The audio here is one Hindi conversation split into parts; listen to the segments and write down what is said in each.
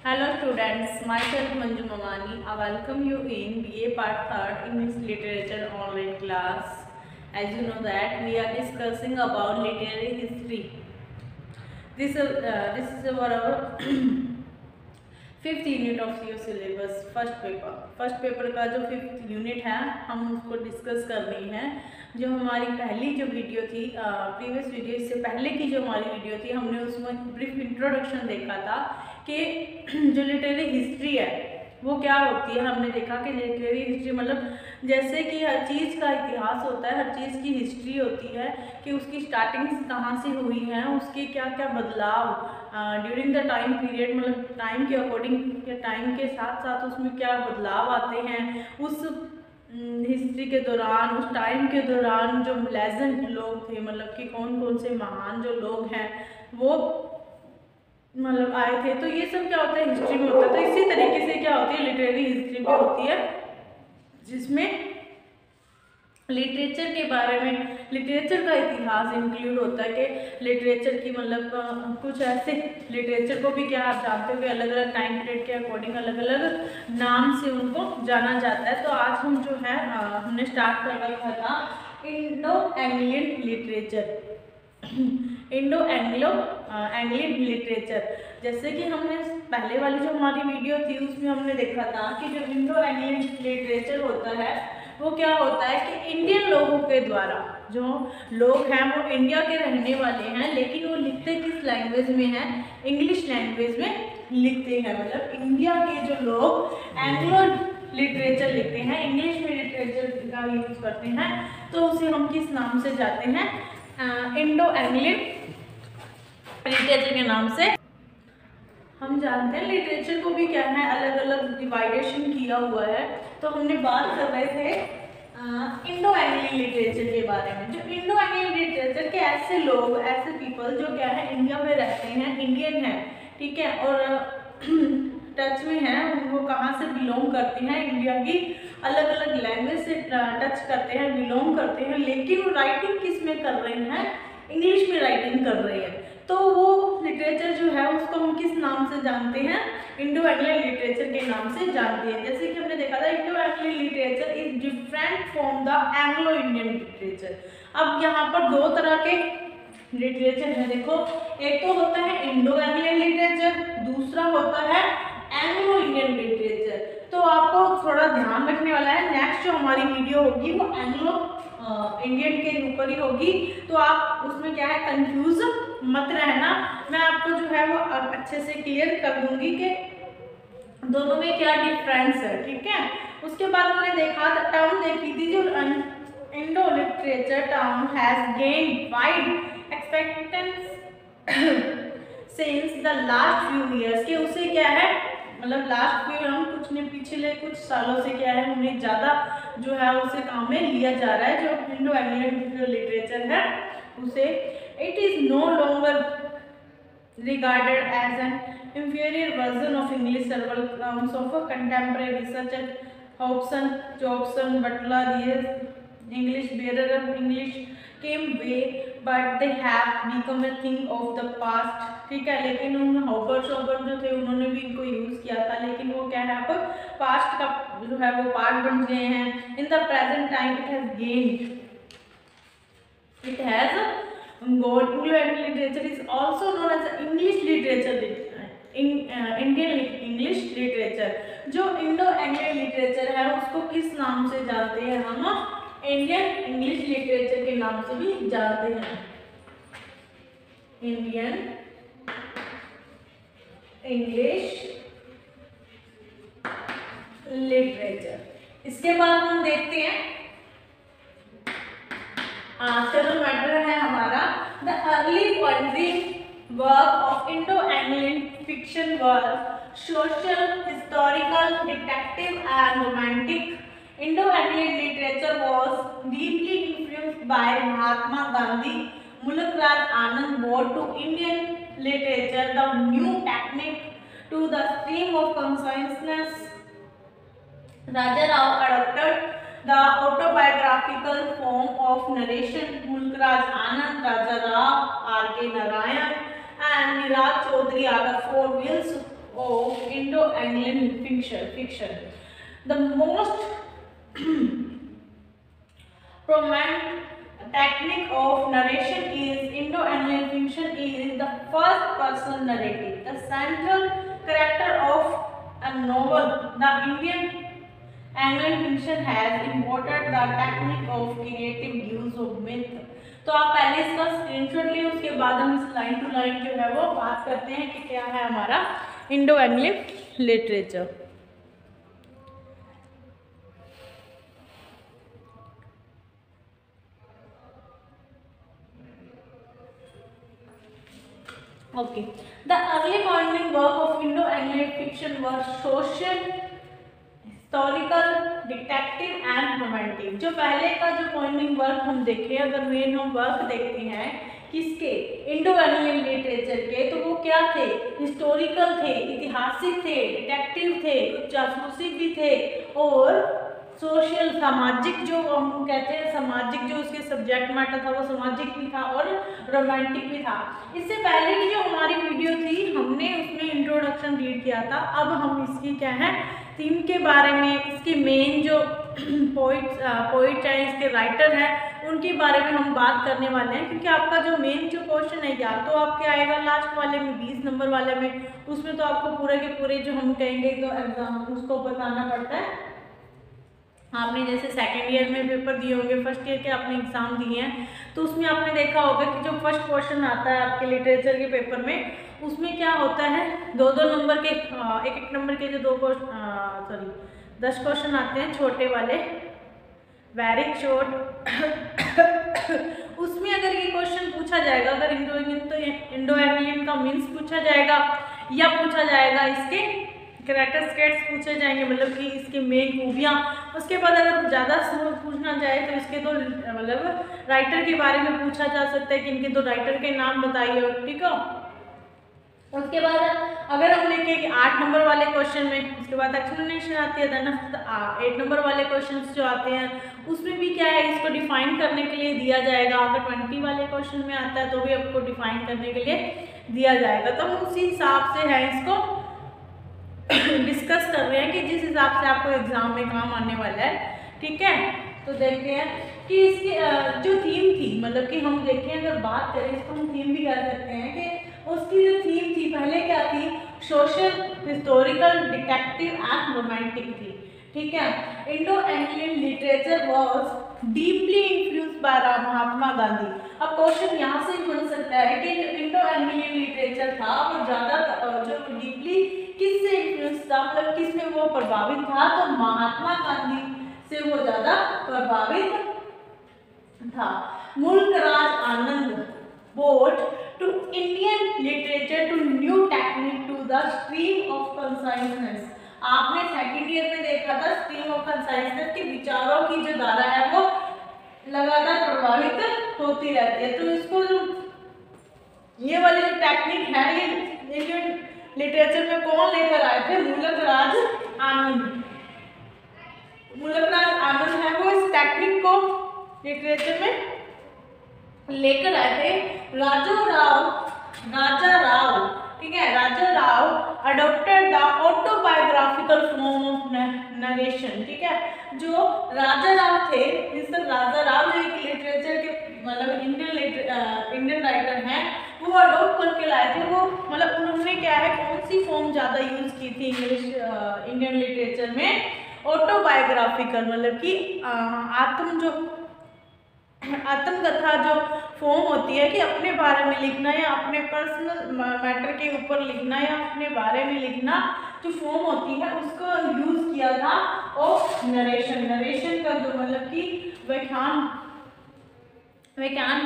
Hello students, myself Manju Mamani. I welcome you in BA Part 3rd English Literature online class. As you know that we are discussing about literary history. This is our fifth unit of your syllabus first paper का जो फिफ्थ यूनिट है हम उसको डिस्कस कर रही हैं। जो हमारी पहली जो वीडियो थी प्रीवियस वीडियो, इससे पहले की जो हमारी वीडियो थी, हमने उसमें ब्रीफ इंट्रोडक्शन देखा था कि जो लिटरेरी हिस्ट्री है वो क्या होती है। हमने देखा कि लिटरेरी हिस्ट्री मतलब जैसे कि हर चीज़ का इतिहास होता है, हर चीज़ की हिस्ट्री होती है कि उसकी स्टार्टिंग कहाँ से हुई है, उसके क्या क्या बदलाव ड्यूरिंग द टाइम पीरियड, मतलब टाइम के अकॉर्डिंग या टाइम के साथ साथ उसमें क्या बदलाव आते हैं उस हिस्ट्री के दौरान, उस टाइम के दौरान जो लेजेंड लोग थे, मतलब कि कौन कौन से महान जो लोग हैं वो मतलब आए थे। तो ये सब क्या होता है हिस्ट्री में होता है। तो इसी तरीके से क्या होती है लिटरेरी हिस्ट्री भी होती है, जिसमें लिटरेचर के बारे में, लिटरेचर का इतिहास इंक्लूड होता है कि लिटरेचर की मतलब कुछ ऐसे लिटरेचर को भी क्या आप जानते हो कि अलग अलग टाइम पीरियड के अकॉर्डिंग अलग अलग नाम से उनको जाना जाता है। तो आज हम जो है हमने स्टार्ट कर रखा था Indo Anglian literature, Indo Anglian literature. जैसे कि हमने पहले वाली जो हमारी वीडियो थी उसमें हमने देखा था कि जो इंडो एंग्लियन लिटरेचर होता है वो क्या होता है कि इंडियन लोगों के द्वारा, जो लोग हैं वो इंडिया के रहने वाले हैं लेकिन वो लिखते किस लैंग्वेज में हैं, इंग्लिश लैंग्वेज में लिखते हैं। मतलब इंडिया के जो लोग एंग्लो लिटरेचर लिखते हैं, इंग्लिश में लिटरेचर का यूज करते हैं, तो उसे हम किस नाम से जाते हैं, इंडो एंग्लियन लिटरेचर के नाम से हम जानते हैं। लिटरेचर को भी क्या है अलग अलग डिवाइडेशन किया हुआ है। तो हमने बात कर रहे थे इंडो एंग्लियन लिटरेचर के बारे में। जो इंडो एंग्लियन लिटरेचर के ऐसे लोग, ऐसे पीपल जो क्या है इंडिया में रहते हैं, इंडियन है, ठीक है, और टच में है, वो कहाँ से बिलोंग करते हैं, इंडिया की अलग अलग लैंग्वेज से टच करते हैं, बिलोंग करते हैं, लेकिन वो राइटिंग किस में कर रहे हैं, इंग्लिश में राइटिंग कर रहे हैं। तो वो लिटरेचर जो है उसको हम किस नाम से जानते हैं, इंडो एंग्लियन लिटरेचर के नाम से जानते हैं। जैसे कि हमने देखा था Indo Anglian literature is different from the Anglo Indian literature. अब यहाँ पर दो तरह के लिटरेचर है, देखो, एक तो होता है इंडो एंग्लियन लिटरेचर, दूसरा होता है एंग्लो इंडियन लिटरेचर। तो आपको थोड़ा ध्यान रखने वाला है, नेक्स्ट जो हमारी वीडियो होगी वो एंग्लो इंडियन के ऊपर ही होगी, तो आप उसमें क्या है कंफ्यूज मत रहना। मैं आपको जो है वो अच्छे से क्लियर कर दूंगी कि दोनों में क्या डिफरेंस है, ठीक है। उसके बाद हमने देखा टर्म देखी थी जो Indo literature term has gained wide acceptance since the last few years, के उसे क्या है मतलब लास्ट फ्यू हम कुछ ने पिछले कुछ सालों से क्या है उन्हें ज़्यादा जो है उसे काम में लिया जा रहा है। जो इंडो एंग्लियन लिटरेचर है उसे it is no longer regarded as an inferior version of English. Several accounts of contemporary researchers Hobson, Jobson, Butler, yes, English bearer of English came way, but they have become a thing of the past, ठीक है। लेकिन उन हॉबर शॉबर जो थे उन्होंने भी इनको यूज किया था, लेकिन वो क्या है अब पास्ट का जो है वो पार्ट बन गए हैं। In the present time it has gained, it has got Anglo literature is also known as English literature, Indian English literature। जो इंडो एंग्लियन लिटरेचर है उसको किस नाम से जानते हैं हम, इंडियन इंग्लिश लिटरेचर के नाम से भी जानते हैं, इंडियन इंग्लिश लिटरेचर। इसके बाद हम देखते हैं चलो मैटर है हमारा the early poetry work of Indo Anglian fiction work social, historical, detective and romantic. Indo Anglian literature was deeply influenced by Mahatma Gandhi. Mulk Raj Anand brought to Indian literature the new technique to the stream of consciousness. Raja Rao adopted the autobiographical form of narration. Mulk Raj Anand, Raja Rao, R.K. Narayan and Niraj Chaudhary are the four wheels of Indo-Angling fiction. The most prominent technique of narration is Indo-Angling fiction is the first-person narrative. The central character of a novel, the Indian Angling fiction has imported the technique of creative use of myth. तो आप पहले इसका स्क्रीनशॉट लें, उसके बाद हम इस लाइन टू लाइन जो है वो बात करते हैं कि क्या है हमारा Indo English literature. Okay, the early morning work of Indo-Angling fiction was social, historical, detective and romantic. जो पहले का जो पॉइंटिंग वर्क हम देखें, अगर मेन हम वर्क देखते हैं किसके, इंडो एंग्लिश लिटरेचर के, तो वो क्या थे, हिस्टोरिकल थे, ऐतिहासिक थे, डिटेक्टिव थे, कुछ जासूसी भी थे, और सोशल सामाजिक जो हम कहते हैं, सामाजिक जो उसके सब्जेक्ट मैटर था वो सामाजिक भी था और रोमांटिक भी था। इससे पहले की जो हमारी वीडियो थी हमने उसमें इंट्रोडक्शन रीड किया था। अब हम इसकी क्या है थीम के बारे में, इसके मेन जो पोइट हैं, इसके राइटर हैं, उनके बारे में हम बात करने वाले हैं। क्योंकि आपका जो मेन जो क्वेश्चन है या तो आपके आएगा लास्ट वाले में 20 नंबर वाले में, उसमें तो आपको पूरे के पूरे जो हम कहेंगे तो एग्जाम उसको बताना पड़ता है। आपने जैसे सेकेंड ईयर में पेपर दिए होंगे, फर्स्ट ईयर के आपने एग्जाम दिए हैं, तो उसमें आपने देखा होगा कि जो फर्स्ट क्वेश्चन आता है आपके लिटरेचर के पेपर में, उसमें क्या होता है 2-2 नंबर के, एक नंबर के जो 10 क्वेश्चन आते हैं छोटे वाले, वेरी शॉर्ट। उसमें अगर ये क्वेश्चन पूछा जाएगा, अगर इंडो एंग्लियन का मीन्स पूछा जाएगा या पूछा जाएगा इसके कैरेक्टरिस्टिक्स पूछे जाएंगे, मतलब कि इसकी मेन खूबियाँ। उसके बाद अगर ज़्यादा पूछना चाहे तो इसके दो मतलब राइटर के बारे में पूछा जा सकता है कि इनके 2 राइटर के नाम बताइए, ठीक है। उसके बाद अगर हम लिखें कि 8 नंबर वाले क्वेश्चन में, उसके बाद एक्सप्लेनेशन आती है ना, 8 नंबर वाले क्वेश्चन जो आते हैं उसमें भी क्या है, इसको डिफाइन करने के लिए दिया जाएगा। अगर 20 वाले क्वेश्चन में आता है तो भी आपको डिफाइन करने के लिए दिया जाएगा। तो हम उसी हिसाब से है इसको डिस्कस कर रहे हैं कि जिस हिसाब से आपको एग्जाम में काम आने वाला है, ठीक है। तो देखते हैं कि इसकी जो थीम थी, मतलब कि हम देखें अगर बात करें इसको हम थीम भी कह सकते हैं कि उसकी जो थीम थी पहले क्या थी, social, historical, detective and romantic थी, ठीक है। Indo Anglian literature was deeply influenced by Mahatma Gandhi. अब क्वेश्चन यहाँ से बन सकता है कि इंडो एंग्लियन लिटरेचर था वो ज़्यादा जो डीपली किससे इन्फ्लुएंस था, मतलब किसमें वो प्रभावित था, तो महात्मा गांधी से वो ज़्यादा प्रभावित था। मुल्क राज आनंद brought to Indian literature to new technique to the stream of consciousness। आपने सेकेंड ईयर में देखा था स्ट्रीम ऑफ कॉन्साइसनेस की विचारों की जो धारा है वो लगातार प्रभावित होती रहती है। तो इसको जो ये वाली जो टेक्निक है ये इंडियन लिटरेचर में कौन लेकर आए थे, मुल्क राज आनंद। मुल्क राज आनंद है वो इस टेक्निक को लिटरेचर में लेकर आए थे। राजा राव, ठीक है, Raja Rao adopted the autobiographical form of narration, ठीक है। जो राजा राव थे, इस राजा राव जो एक लिटरेचर के मतलब इंडियन राइटर हैं, वो अडॉप्ट करके लाए थे। वो मतलब उन्होंने क्या है, कौन सी फॉर्म ज़्यादा यूज की थी इंग्लिश इंडियन लिटरेचर में, ऑटोबायोग्राफिकल, मतलब कि आत्मकथा जो फॉर्म होती है कि अपने बारे में लिखना या अपने पर्सनल मैटर के ऊपर लिखना या अपने बारे में लिखना, जो फॉर्म होती है उसको यूज किया था। और नरेशन का जो मतलब कि व्याख्यान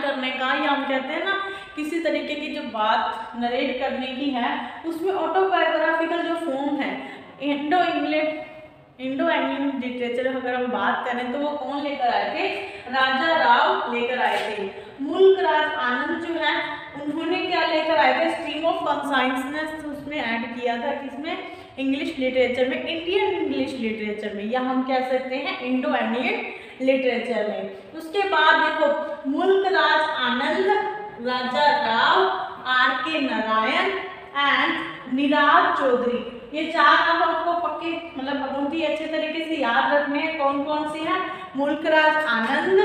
करने का, या हम कहते हैं ना किसी तरीके की जो बात नरेट करने की है, उसमें ऑटोबायोग्राफिकल जो फॉर्म है इंडो एंग्लियन लिटरेचर अगर हम बात करें तो वो कौन लेकर आए थे, राजा राव लेकर आए थे। मुल्क राज आनंद जो है उन्होंने क्या लेकर आए थे, स्ट्रीम ऑफ कॉन्साइसनेस उसमें ऐड किया था, किसमें, इंग्लिश लिटरेचर में, इंडियन इंग्लिश लिटरेचर में, या हम कह सकते हैं इंडो एंग्लियन लिटरेचर में। उसके बाद देखो मुल्क राज आनंद, राजा राव, R.K. नारायण एंड निराद चौधरी। ये 4 नाम आपको पक्के मतलब बहुत ही अच्छे तरीके से याद रखने हैं। कौन कौन से हैं? मुल्कराज आनंद,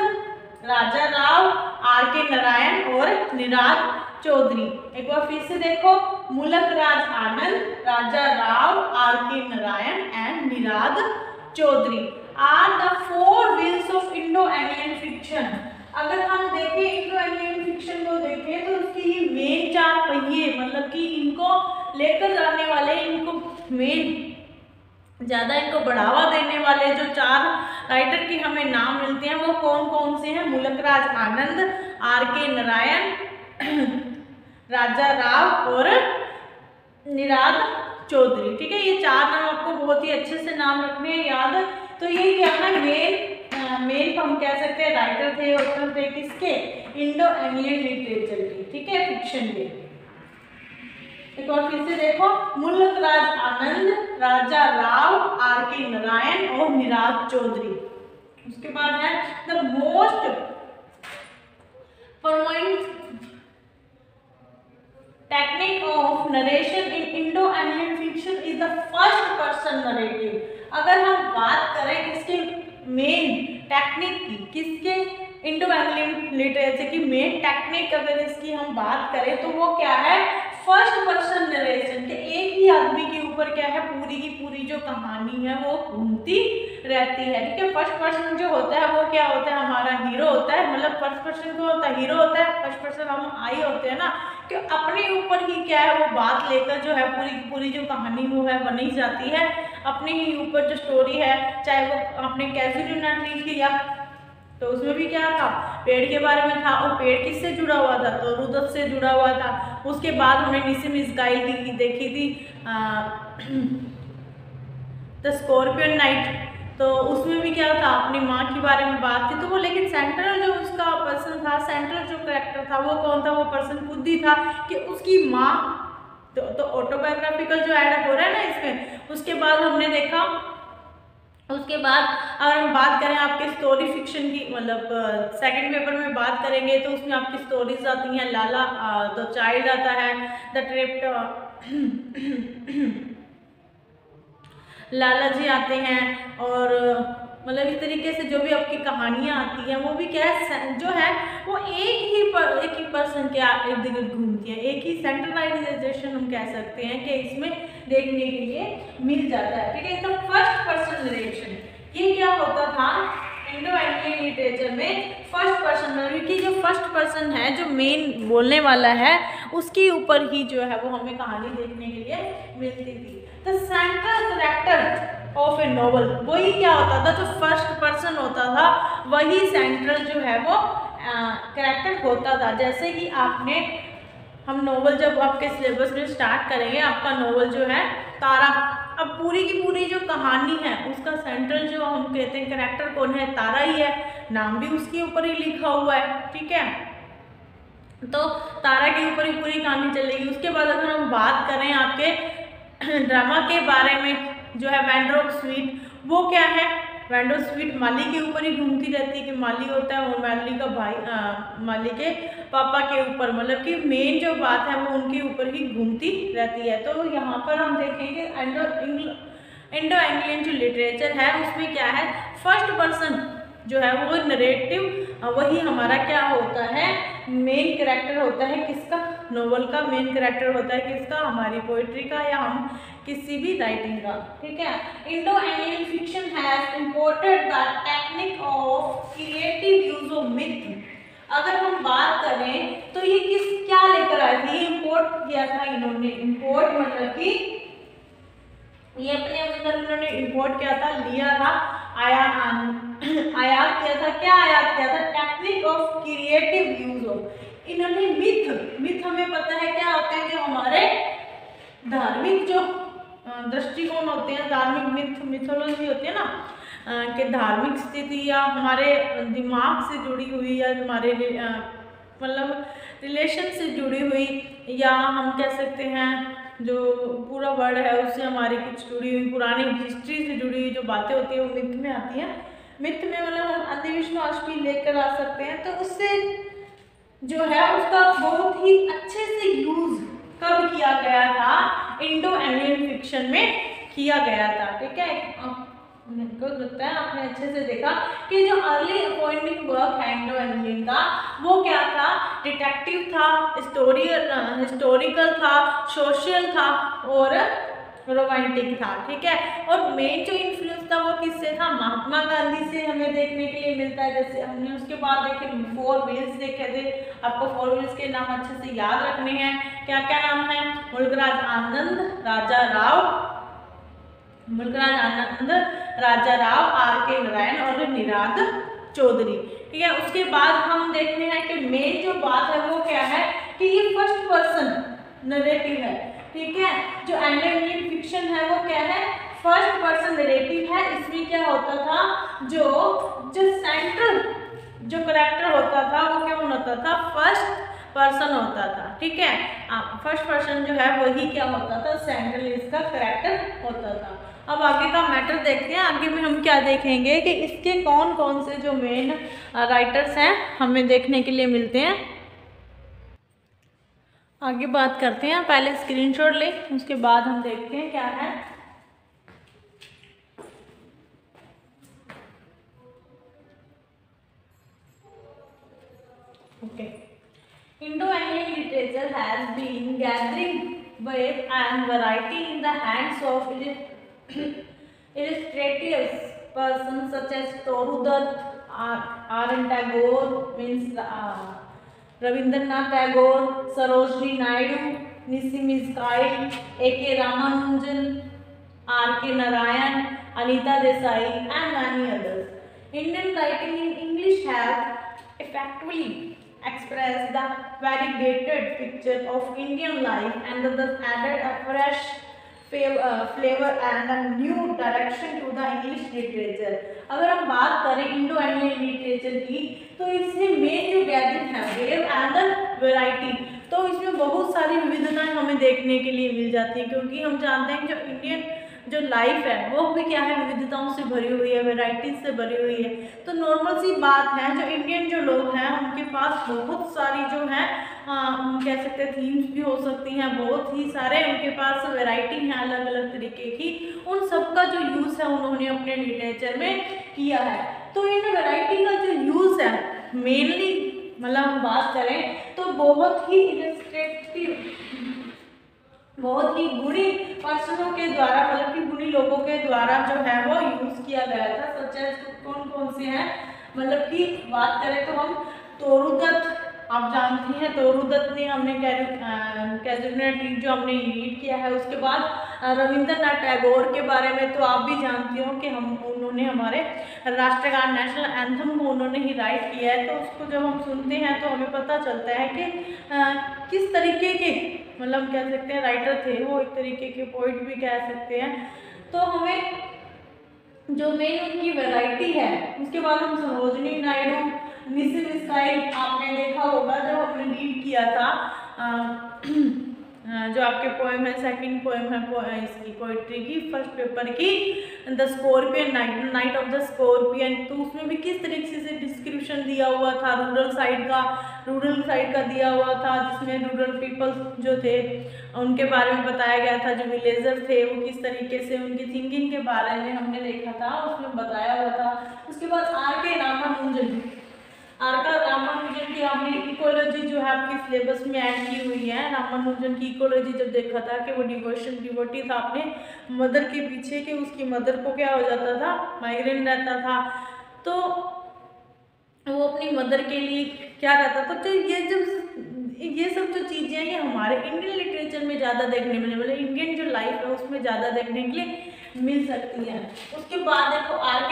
राजा राव, R.K. नारायण और निराद चौधरी। एक बार फिर से देखो, Mulkraj Anand, Raja Rao, R.K. Narayan and Nirad Chaudhuri are the 4 wheels of Indo Anglian fiction. अगर हम देखें इंडो एंग्लियन फिक्शन को देखें तो उसकी मेन 4 पहिए मतलब कि इनको लेकर जाने वाले, इनको मेन ज्यादा इनको बढ़ावा देने वाले जो 4 राइटर के हमें नाम मिलते हैं वो कौन कौन से हैं? मुल्कराज आनंद, R.K. नारायण, राजा राव और निराद चौधरी। ठीक है, ये 4 नाम आपको बहुत ही अच्छे से नाम रखने हैं याद। तो ये क्या है? मेन हम कह सकते हैं राइटर थे और थे किसके? इंडो एंग्लियन लिटरेचर के। ठीक है, फिक्शन के। एक और फिर से देखो, मुल्कराज आनंद, राजा राव, R.K. नारायण और निराद चौधरी। उसके बाद है the most permanent technique of narration in Indo Anglian fiction is the first person narrative. अगर हम बात करें इसके मेन टेक्निक की, किसके? इंडो एंग्लियन लिटरेचर की मेन टेक्निक अगर इसकी हम बात करें तो वो क्या है? फर्स्ट पर्सन नरेशन के एक ही आदमी के ऊपर क्या है? पूरी की पूरी जो कहानी है वो घूमती रहती है। ठीक है, फर्स्ट पर्सन जो होता है वो क्या होता है? हमारा हीरो होता है। मतलब फर्स्ट पर्सन को होता है हीरो होता है, फर्स्ट पर्सन हम आई होते हैं ना, कि अपने ऊपर ही क्या है वो बात लेकर जो है पूरी की पूरी जो कहानी वो है बनी जाती है। अपने ही ऊपर जो स्टोरी है, चाहे वो आपने कैजुअली रीड किया तो उसमें भी क्या था? पेड़ के बारे में था, और पेड़ किससे जुड़ा हुआ था? तो रुद्र से जुड़ा हुआ था। उसके बाद हमने निसिम इज़राइल की देखी थी द स्कॉर्पियन नाइट, तो उसमें भी क्या था? अपनी माँ के बारे में बात थी। तो वो लेकिन सेंट्रल जो उसका पर्सन था, सेंट्रल जो कैरेक्टर था वो कौन था? वो पर्सन खुद ही था कि उसकी माँ। तो ऑटोबायोग्राफिकल जो ऐड हो रहा है ना इसमें। उसके बाद हमने देखा, उसके बाद अगर हम बात करें आपके स्टोरी फिक्शन की, मतलब सेकंड पेपर में बात करेंगे तो उसमें आपकी स्टोरीज आती हैं। लाला द चाइल्ड आता है, द ट्रिप्ट लाला जी आते हैं, और मतलब इस तरीके से जो भी आपकी कहानियाँ आती हैं वो भी क्या है? जो है वो एक ही पर्सन के इर्द गिर्द घूमती है। एक ही सेंट्रलाइजेशन हम कह सकते हैं कि इसमें देखने के लिए मिल जाता है। ठीक है, तो फर्स्ट पर्सन नरेशन ये क्या होता था इंडो एंग्लियन लिटरेचर में? फर्स्ट पर्सन, मतलब कि जो फर्स्ट पर्सन है, जो मेन बोलने वाला है, उसके ऊपर ही जो है वो हमें कहानी देखने के लिए मिलती थी। The central character of A novel, वही क्या होता था? जो फर्स्ट पर्सन होता था वही सेंट्रल जो है वो कैरेक्टर होता था। जैसे कि आपने, हम नॉवल जब आपके सिलेबस में स्टार्ट करेंगे, आपका नॉवल जो है तारा, अब पूरी की पूरी जो कहानी है उसका सेंट्रल जो हम कहते हैं कैरेक्टर कौन है? तारा ही है, नाम भी उसके ऊपर ही लिखा हुआ है। ठीक है, तो तारा के ऊपर ही पूरी कहानी चलेगी। उसके बाद अगर हम बात करें आपके ड्रामा के बारे में, जो है वैंड्रोप स्वीट, वो क्या है? वैंड्रोप स्वीट माली के ऊपर ही घूमती रहती है कि माली होता है और माली का भाई, माली के पापा के ऊपर, मतलब कि मेन जो बात है वो उनके ऊपर ही घूमती रहती है। तो यहाँ पर हम देखेंगे इंडो एंग्लियन जो लिटरेचर है उसमें क्या है? फर्स्ट पर्सन जो है वो नरेटिव, वही हमारा क्या होता है? मेन कैरेक्टर होता है। किसका? नोवेल का मेन कैरेक्टर होता है किसका? हमारी पोइट्री का या हम किसी भी राइटिंग का। ठीक है, Indo Anglian fiction has imported the technique of creative use of myth. अगर हम बात करें तो ये क्या लेकर आए थे? इंपोर्ट किया था इन्होंने। इंपोर्ट मतलब कि ये अपने अंदर उन्होंने इंपोर्ट किया था, लिया था, आयात किया था। क्या आयात किया था? Technique of creative use of. इन्होंने मिथ हमें पता है क्या होते हैं? जो हमारे धार्मिक जो दृष्टिकोण होते हैं, धार्मिक मिथोलॉजी होती है ना, कि धार्मिक स्थिति या हमारे दिमाग से जुड़ी हुई या हमारे मतलब रिलेशन से जुड़ी हुई, या हम कह सकते हैं जो पूरा वर्ड है उससे हमारी कुछ जुड़ी हुई पुरानी हिस्ट्री से जुड़ी हुई जो बातें होती है वो मिथ में आती हैं। मिथ में मतलब हम अंधविश्वास भी लेकर आ सकते हैं। तो उससे जो है उसका बहुत ही अच्छे से यूज कब किया किया गया था, इंडो एंग्लियन फिक्शन में किया गया था। ठीक है, को लगता है आपने अच्छे से देखा कि जो अर्ली अपॉइंटिंग वर्क है इंडो एंग्लियन का, वो क्या था, डिटेक्टिव था, हिस्टोरिकल था, सोशल था और रोमांटिक था। ठीक है, और मेन जो इन्फ्लुएंस था वो किससे था, महात्मा गांधी से हमें देखने के लिए मिलता है। जैसे हमने उसके बाद देखे 4 व्हील्स देखे थे, आपको 4 व्हील्स के नाम अच्छे से याद रखने हैं। क्या क्या नाम है, मुल्कराज आनंद, राजा राव, मुल्कराज आनंद, राजा राव, R.K. नारायण और निराद चौधरी। ठीक है, उसके बाद हम देखते हैं कि मेन जो बात है वो क्या है कि ये फर्स्ट पर्सन नरेटिव है। ठीक है, जो एंग्लो इंडियन फिक्शन है वो क्या है, फर्स्ट पर्सन नरेटिव है। इसमें क्या होता था, जो सेंट्रल जो करेक्टर होता था वो क्या होता था, फर्स्ट पर्सन होता था। ठीक है, फर्स्ट पर्सन जो है वही क्या होता था, सेंट्रल इसका करेक्टर होता था। अब आगे का मैटर देखते हैं। आगे में हम क्या देखेंगे कि इसके कौन कौन से जो मेन राइटर्स हैं हमें देखने के लिए मिलते हैं। आगे बात करते हैं, पहले स्क्रीनशॉट ले, उसके बाद हम देखते हैं क्या है। Okay, Indo-Aryan literature has been gathering weight and variety in the hands of illustrious persons such as Toru Dutt, R.N. Tagore, means Rabindranath Tagore, Sarojini Naidu, Nissim Ismail, A.K. Ramanujan, R.K. Narayan, Anita Desai, and many others. Indian writing in English have effectively express the variegated picture of Indian life and thus added a fresh flavor and a new direction to the English literature. अगर हम बात करें इंडो एंग्लियन लिटरेचर की, तो इससे मेन जो गैदरिंग है वेव एंड द वैरायटी, तो इसमें बहुत सारी विविधताएं हमें देखने के लिए मिल जाती है, क्योंकि हम जानते हैं जो इंडियन जो लाइफ है वो भी क्या है, विविधताओं से भरी हुई है, वैरायटीज से भरी हुई है। तो नॉर्मल सी बात है, जो इंडियन जो लोग हैं उनके पास बहुत सारी जो है हम कह सकते हैं थीम्स भी हो सकती हैं, बहुत ही सारे उनके पास वैरायटी हैं अलग अलग तरीके की। उन सब का जो यूज़ है उन्होंने अपने लिटरेचर में किया है। तो इन वैरायटी का जो यूज़ है मेनली मतलब हम बात करें तो बहुत ही इलस्ट्रेटिव, बहुत ही गुणी पर्सनों के द्वारा मतलब कि गुणी लोगों के द्वारा जो है वो यूज किया गया था। सच कौन कौन से हैं, मतलब कि बात करें तो हम तोरू दत्त, आप जानती हैं तोरू दत्त ने हमने कैजुअलिटी जो हमने रीड किया है। उसके बाद रविंद्रनाथ टैगोर के बारे में तो आप भी जानती हो कि उन्होंने हमारे राष्ट्रगान नेशनल एंथम को उन्होंने ही राइट किया है। तो उसको जब हम सुनते हैं तो हमें पता चलता है कि किस तरीके के मतलब कह सकते हैं राइटर थे वो, एक तरीके के पोइट भी कह सकते हैं। तो हमें जो मेन उनकी वैरायटी है, उसके बाद हम सरोजनी नायडू, निसिम इस्माइल आपने देखा होगा जब हमने रीड किया था जो आपके पोएम है, सेकंड पोएम है इसकी पोइट्री की फर्स्ट पेपर की, the scorpion night of the scorpion. तो उसमें भी किस तरीके से डिस्क्रिप्शन दिया हुआ था रूरल साइड का दिया हुआ था, जिसमें रूरल पीपल्स जो थे उनके बारे में बताया गया था, जो विलेजर थे वो किस तरीके से उनकी थिंकिंग के बारे में हमने देखा था, उसमें बताया हुआ था। उसके बाद R.K. रामानुजन की आपने इकोलॉजी जो है आपके सिलेबस में ऐड की हुई है। रामानुजन की इकोलॉजी जब देखा था कि वो डिवोटी था अपने मदर के पीछे, कि उसकी मदर को क्या हो जाता था, माइग्रेन रहता था, तो वो अपनी मदर के लिए क्या रहता था। तो ये सब जो चीज़ें हैं ये हमारे इंडियन लिटरेचर में ज़्यादा देखने मिले, मतलब इंडियन जो लाइफ है उसमें ज़्यादा देखने के लिए मिल सकती है। उसके बाद देखो R.K.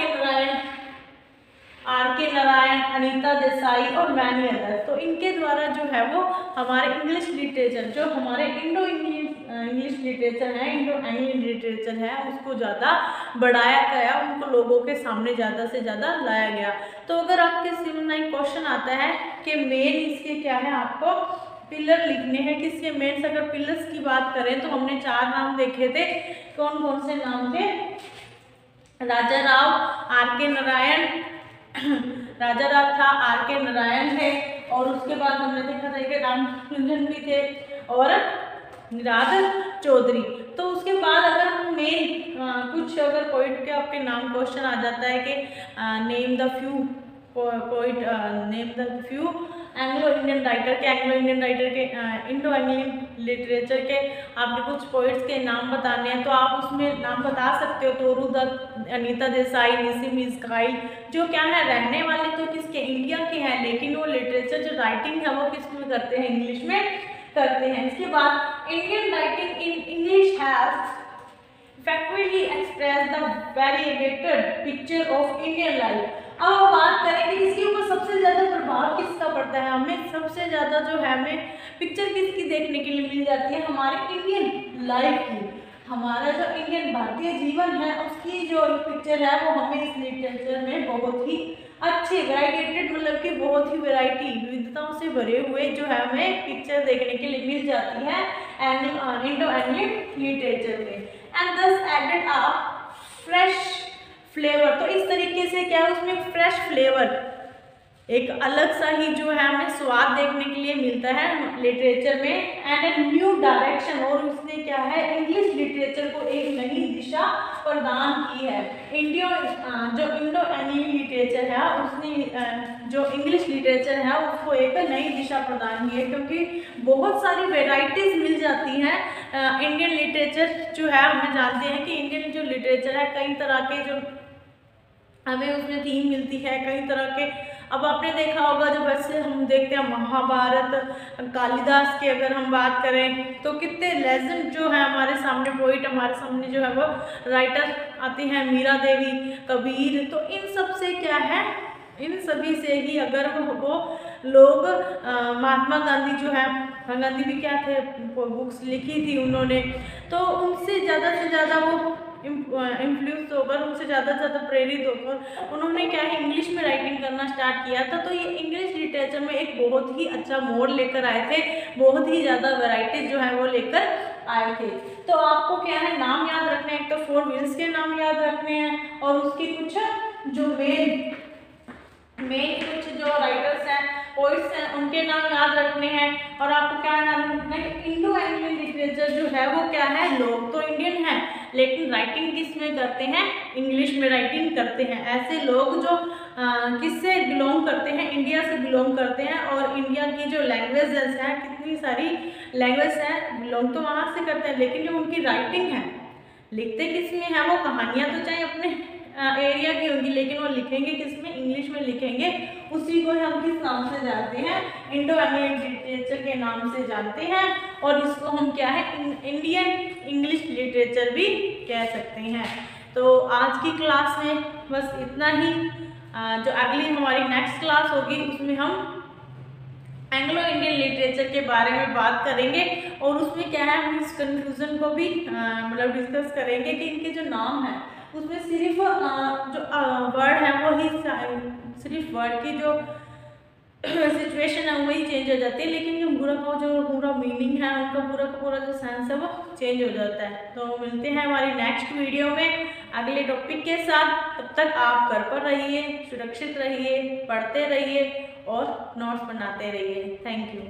नारायण, अनीता देसाई और मैनी अदर। तो इनके द्वारा जो है वो हमारे इंग्लिश लिटरेचर, जो हमारे इंडो इंग्लिश लिटरेचर है, इंडो एंग्लियन लिटरेचर है, उसको ज़्यादा बढ़ाया गया, उनको लोगों के सामने ज़्यादा से ज़्यादा लाया गया। तो अगर आपके सिविल में क्वेश्चन आता है कि मेन इसके क्या है, आपको पिलर लिखने हैं किसके मेन। अगर पिलर्स की बात करें तो हमने 4 नाम देखे थे, कौन कौन से नाम थे, राजा राव, R.K. नारायण, राजा राव था, R.K. नारायण थे, और उसके बाद हमने देखा था कि रामानुजन भी थे और निरादर चौधरी। तो उसके बाद अगर हम मेन कुछ अगर पोइट के आपके नाम क्वेश्चन आ जाता है कि name the few poet, name the few Anglo Indian writer के, एंग्लो इंडियन राइटर के, इंडो इंडियन लिटरेचर के आपके कुछ पोइट्स के नाम बताने हैं तो आप उसमें नाम बता सकते हो। तोरू दत्त, अनीता देसाई, निसिम इस्काइल, जो क्या है रहने वाले तो किसके, इंडिया के हैं, लेकिन वो लिटरेचर जो राइटिंग है वो किस में करते हैं, इंग्लिश में करते हैं। इसके बाद Indian writing in English has effectively express the variegated picture of Indian life। अब हम बात करेंगे इसके ऊपर सबसे ज़्यादा प्रभाव किसका पड़ता है, हमें सबसे ज़्यादा जो है हमें पिक्चर किसकी देखने के लिए मिल जाती है, हमारे इंडियन लाइफ की, हमारा जो इंडियन भारतीय जीवन है उसकी जो पिक्चर है वो हमें इस लिटरेचर में बहुत ही अच्छी वैराइटेड, मतलब कि बहुत ही वैरायटी विविधताओं से भरे हुए जो है हमें पिक्चर देखने के लिए मिल जाती है इंडो इंडियन लिटरेचर में। एंड दस एडेड अ फ्रेश फ्लेवर, तो इस तरीके से क्या है उसमें फ्रेश फ्लेवर, एक अलग सा ही जो है हमें स्वाद देखने के लिए मिलता है लिटरेचर में। एंड ए न्यू डायरेक्शन, और उसने क्या है इंग्लिश लिटरेचर को एक नई दिशा प्रदान की है। जो इंडो इंडियन लिटरेचर है उसने जो इंग्लिश लिटरेचर है उसको एक नई दिशा प्रदान की है, क्योंकि बहुत सारी वेराइटीज मिल जाती हैं। इंडियन लिटरेचर जो है हमें जानते हैं कि इंडियन जो लिटरेचर है कई तरह के जो हमें उसमें थीम मिलती है, कई तरह के। अब आपने देखा होगा जो वैसे हम देखते हैं महाभारत, कालिदास की अगर हम बात करें तो कितने लेजेंड जो है हमारे सामने पोइट, हमारे सामने जो है वो राइटर आते हैं, मीरा देवी, कबीर। तो इन सब से क्या है, इन सभी से ही अगर वो लोग महात्मा गांधी जो है, महात्मा गांधी भी क्या थे, बुक्स लिखी थी उन्होंने, तो उनसे ज़्यादा से ज़्यादा वो इन्फ्लुएंस होकर, उनसे ज़्यादा से ज़्यादा प्रेरित होकर उन्होंने क्या है इंग्लिश में राइटिंग करना स्टार्ट किया था। तो ये इंग्लिश लिटरेचर में एक बहुत ही अच्छा मोड़ लेकर आए थे, बहुत ही ज़्यादा वैरायटीज जो है वो लेकर आए थे। तो आपको क्या है नाम याद रखने हैं, एक तो फोर व्हील्स के नाम याद रखने हैं और उसकी कुछ जो मेन कुछ जो राइटर्स हैं, पोइट्स हैं, उनके नाम याद रखने हैं। और आपको क्या नाम रखना है, इंडो इंडियन लिटरेचर जो है वो क्या है, लोग तो इंडियन है लेकिन राइटिंग किस में करते हैं, इंग्लिश में राइटिंग करते हैं। ऐसे लोग जो किससे बिलोंग करते हैं, इंडिया से बिलोंग करते हैं, और इंडिया की जो लैंग्वेजेस हैं, कितनी सारी लैंग्वेज हैं, बिलोंग तो वहाँ से करते हैं, लेकिन जो उनकी राइटिंग है, लिखते किस में है, वो कहानियाँ तो चाहे अपने एरिया की होंगी लेकिन वो लिखेंगे किस में, इंग्लिश में लिखेंगे। उसी को हम किस नाम से जानते हैं, इंडो इंडियन लिटरेचर के नाम से जानते हैं। और इसको हम क्या है इंडियन इंग्लिश लिटरेचर भी कह सकते हैं। तो आज की क्लास में बस इतना ही। जो अगली हमारी नेक्स्ट क्लास होगी उसमें हम एंग्लो इंडियन लिटरेचर के बारे में बात करेंगे, और उसमें क्या है हम इस कन्फ्यूज़न को भी मतलब डिस्कस करेंगे कि इनके जो नाम है उसमें सिर्फ जो वर्ड है वो ही, सिर्फ वर्ड की जो सिचुएशन है वही चेंज हो जाती है, लेकिन जो पूरा मीनिंग है उनका पूरा का पूरा जो सेंस है वो चेंज हो जाता है। तो मिलते हैं हमारी नेक्स्ट वीडियो में अगले टॉपिक के साथ। तब तक आप घर पर रहिए, सुरक्षित रहिए, पढ़ते रहिए और नोट्स बनाते रहिए। Thank you.